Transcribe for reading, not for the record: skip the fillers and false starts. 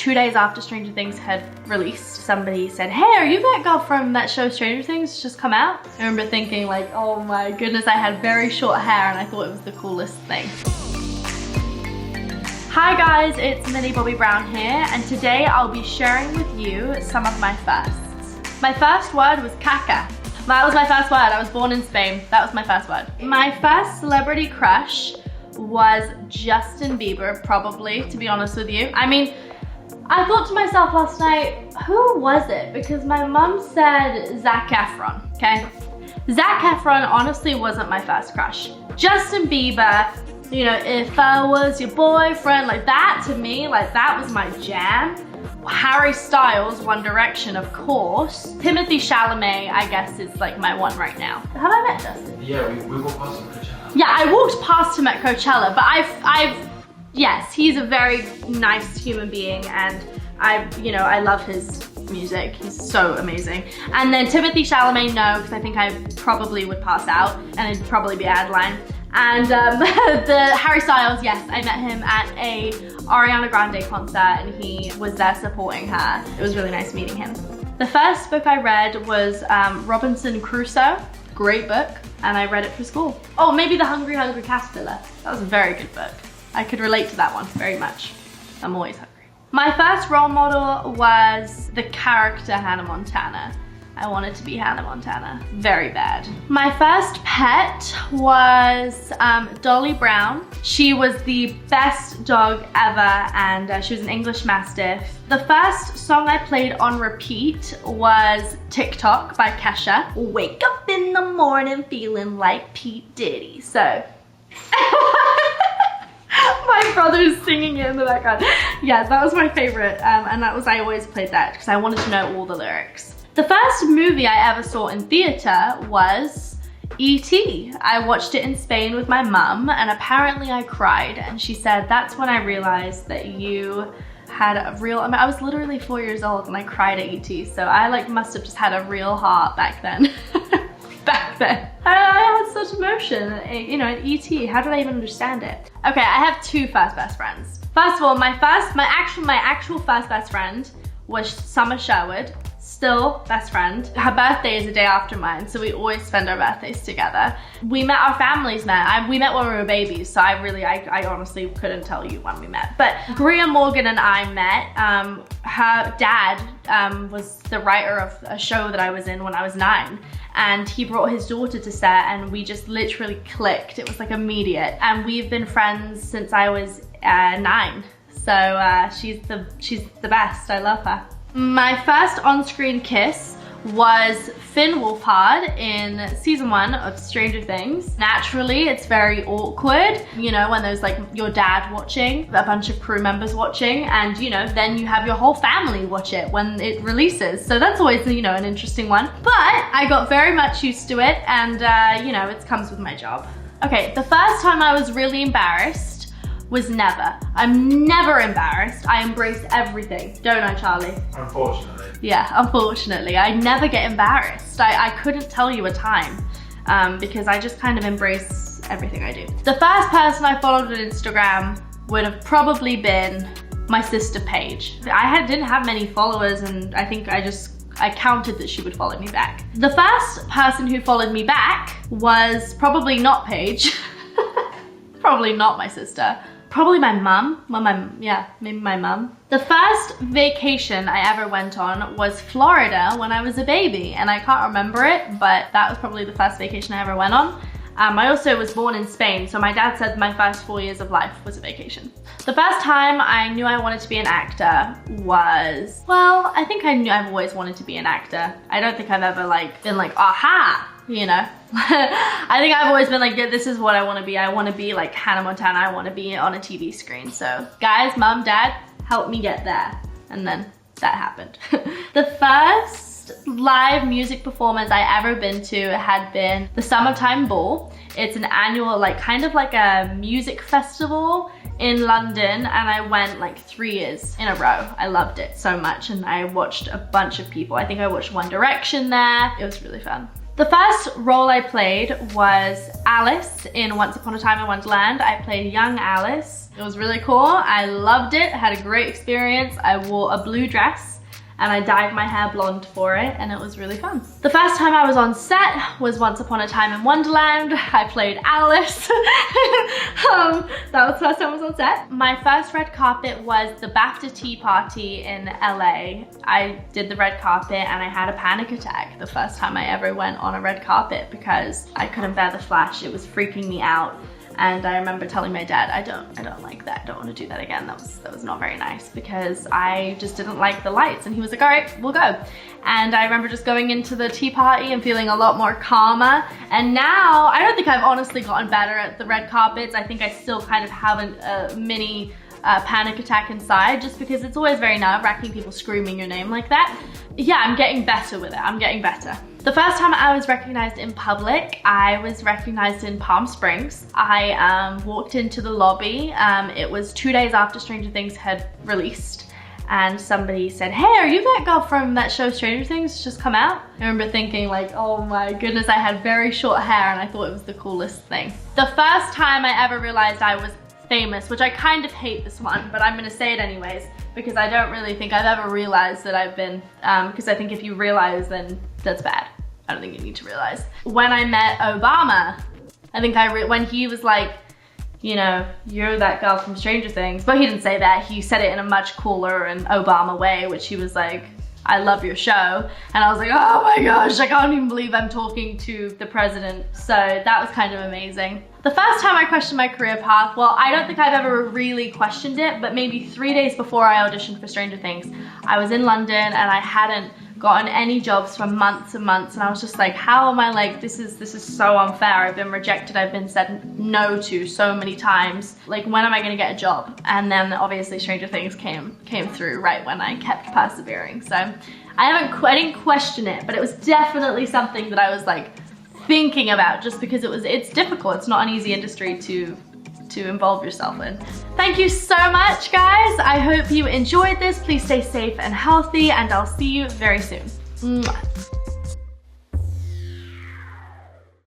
2 days after Stranger Things had released, somebody said, hey, are you that girl from that show Stranger Things just come out? I remember thinking like, oh my goodness, I had very short hair and I thought it was the coolest thing. Hi guys, it's Millie Bobby Brown here, and today I'll be sharing with you some of my firsts. My first word was caca. That was my first word. I was born in Spain. That was my first word. My first celebrity crush was Justin Bieber, probably, to be honest with you. I mean, I thought to myself last night, who was it? Because my mum said Zac Efron, okay? Zac Efron honestly wasn't my first crush. Justin Bieber, you know, if I was your boyfriend, like that to me, like that was my jam. Harry Styles, One Direction, of course. Timothée Chalamet, I guess, is like my one right now. Have I met Justin? Yeah, we walked past him at Coachella. Yeah, I walked past him at Coachella, but yes, he's a very nice human being, and I love his music. He's so amazing. And then Timothée Chalamet, no, because I think I probably would pass out, and it'd probably be a headline. And the Harry Styles, yes, I met him at a Ariana Grande concert and he was there supporting her. It was really nice meeting him. The first book I read was Robinson Crusoe, great book, and I read it for school. Oh, maybe The Hungry Hungry Caterpillar. That was a very good book. I could relate to that one very much. I'm always hungry. My first role model was the character Hannah Montana. I wanted to be Hannah Montana, very bad. My first pet was Dolly Brown. She was the best dog ever, and she was an English Mastiff. The first song I played on repeat was TikTok by Kesha. Wake up in the morning feeling like Pete Diddy. So, my brother's singing it in the background. Yeah, that was my favorite, and I always played that because I wanted to know all the lyrics. The first movie I ever saw in theater was E.T. I watched it in Spain with my mum, and apparently I cried, and she said, that's when I realized that you had a real, I mean, I was literally 4 years old and I cried at E.T. So I must have just had a real heart back then. Back then. I had such emotion, you know, at E.T. How did I even understand it? Okay, I have two first best friends. First of all, my actual first best friend was Summer Sherwood. Still best friend. Her birthday is the day after mine, so we always spend our birthdays together. We met, our families met. We met when we were babies, so I honestly couldn't tell you when we met. But Bria Morgan and I met. Her dad was the writer of a show that I was in when I was 9. And he brought his daughter to set, and we just literally clicked. It was like immediate. And we've been friends since I was 9. So she's the best. I love her. My first on-screen kiss was Finn Wolfhard in season 1 of Stranger Things. Naturally, it's very awkward, you know, when there's like your dad watching, a bunch of crew members watching, and you know, then you have your whole family watch it when it releases. So that's always, you know, an interesting one. But I got very much used to it, and you know, it comes with my job. Okay, the first time I was really embarrassed was never. I'm never embarrassed. I embrace everything. Don't I, Charlie? Unfortunately. Yeah, unfortunately. I never get embarrassed. I couldn't tell you a time because I just kind of embrace everything I do. The first person I followed on Instagram would have probably been my sister Paige. I didn't have many followers, and I think I counted that she would follow me back. The first person who followed me back was probably not Paige. Probably not my sister. Probably my mum. Well, yeah, maybe my mum. The first vacation I ever went on was Florida when I was a baby, and I can't remember it, but that was probably the first vacation I ever went on. I also was born in Spain, so my dad said my first 4 years of life was a vacation. The first time I knew I wanted to be an actor was, well, I think I've always wanted to be an actor. I don't think I've ever been like, aha, you know. I think I've always been like, yeah, this is what I want to be. I want to be like Hannah Montana. I want to be on a TV screen. So guys, mom, dad, help me get there. And then that happened. The first live music performance I ever been to had been the Summertime Ball. It's an annual, kind of like a music festival in London, and I went like 3 years in a row. I loved it so much, and I watched a bunch of people. I think I watched One Direction there. It was really fun. The first role I played was Alice in Once Upon a Time in Wonderland. I played young Alice. It was really cool. I loved it, had a great experience. I wore a blue dress and I dyed my hair blonde for it, and it was really fun. The first time I was on set was Once Upon a Time in Wonderland. I played Alice. That was the first time I was on set. My first red carpet was the BAFTA Tea Party in LA. I did the red carpet and I had a panic attack the first time I ever went on a red carpet because I couldn't bear the flash. It was freaking me out. And I remember telling my dad, I don't like that. I don't want to do that again. That was not very nice because I just didn't like the lights. And he was like, all right, we'll go. And I remember just going into the tea party and feeling a lot more calmer. And now, I don't think I've honestly gotten better at the red carpets. I think I still kind of have a mini panic attack inside just because it's always very nerve-wracking, people screaming your name like that. Yeah, I'm getting better with it. I'm getting better. The first time I was recognized in public, I was recognized in Palm Springs. I walked into the lobby. It was 2 days after Stranger Things had released, and somebody said, hey, are you that girl from that show Stranger Things just come out? I remember thinking like, oh my goodness, I had very short hair and I thought it was the coolest thing. The first time I ever realized I was famous, which I kind of hate this one, but I'm gonna say it anyways, because I don't really think I've ever realized that I've been, because I think if you realize, then that's bad. I don't think you need to realize. When I met Obama, I think when he was like, you know, you're that girl from Stranger Things, but he didn't say that. He said it in a much cooler and Obama way, which he was like, I love your show. And I was like, oh my gosh, I can't even believe I'm talking to the president. So that was kind of amazing. The first time I questioned my career path, well, I don't think I've ever really questioned it, but maybe 3 days before I auditioned for Stranger Things, I was in London and I hadn't gotten any jobs for months and months, and I was just like, how am I like, this is so unfair. I've been rejected, I've been said no to so many times. Like, when am I gonna get a job? And then obviously Stranger Things came through right when I kept persevering. So I didn't question it, but it was definitely something that I was like thinking about, just because it's difficult. It's not an easy industry to involve yourself in. Thank you so much, guys. I hope you enjoyed this. Please stay safe and healthy, and I'll see you very soon. Mwah.